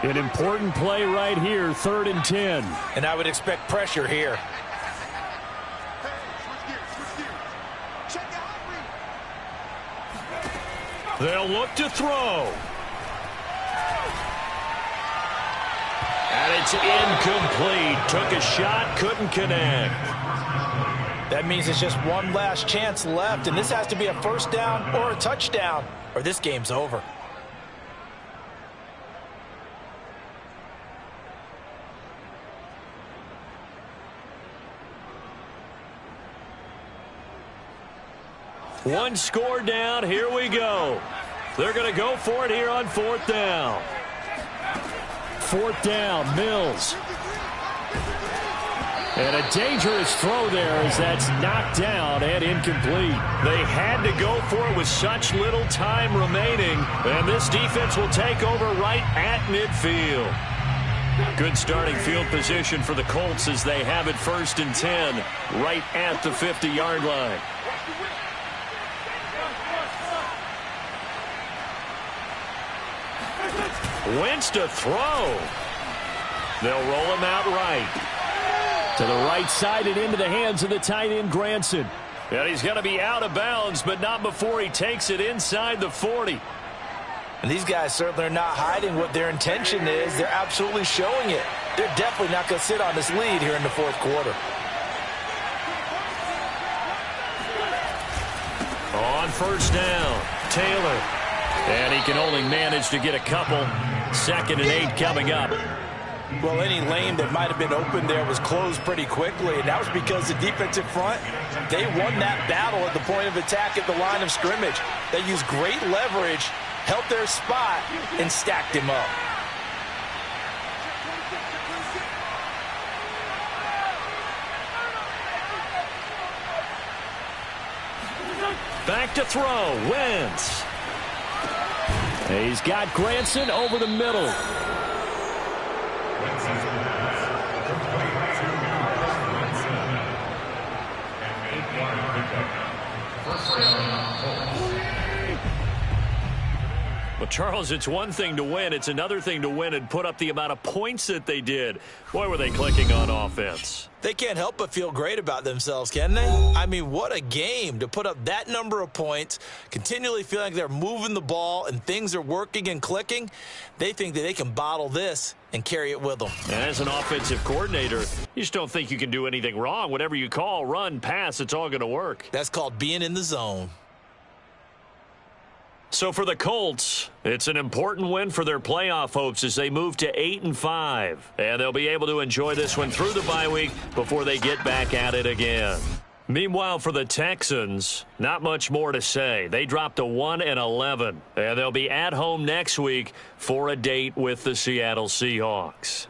An important play right here, 3rd and 10. And I would expect pressure here. They'll look to throw. And it's incomplete. Took a shot, couldn't connect. That means it's just one last chance left, and this has to be a 1st down or a touchdown, or this game's over. One score down. Here we go. They're going to go for it here on 4th down. 4th down, Mills. And a dangerous throw there as that's knocked down and incomplete. They had to go for it with such little time remaining. And this defense will take over right at midfield. Good starting field position for the Colts as they have it 1st and 10 right at the 50-yard line. Wentz to throw. They'll roll him out right. To the right side and into the hands of the tight end, Granson. And he's going to be out of bounds, but not before he takes it inside the 40. And these guys certainly are not hiding what their intention is. They're absolutely showing it. They're definitely not going to sit on this lead here in the 4th quarter. On 1st down, Taylor. And he can only manage to get a couple. 2nd and 8 coming up. Well, any lane that might have been open there was closed pretty quickly, and that was because the defensive front, they won that battle at the point of attack at the line of scrimmage. They used great leverage, held their spot, and stacked him up. Back to throw, Wentz. He's got Granson over the middle. Well, Charles, it's one thing to win. It's another thing to win and put up the amount of points that they did. Boy, were they clicking on offense. They can't help but feel great about themselves, can they? I mean, what a game to put up that number of points, continually feeling like they're moving the ball and things are working and clicking. They think that they can bottle this and carry it with them. As an offensive coordinator, you just don't think you can do anything wrong. Whatever you call, run, pass, it's all going to work. That's called being in the zone. So for the Colts, it's an important win for their playoff hopes as they move to 8-5. And they'll be able to enjoy this one through the bye week before they get back at it again. Meanwhile, for the Texans, not much more to say. They dropped to 1-11, and they'll be at home next week for a date with the Seattle Seahawks.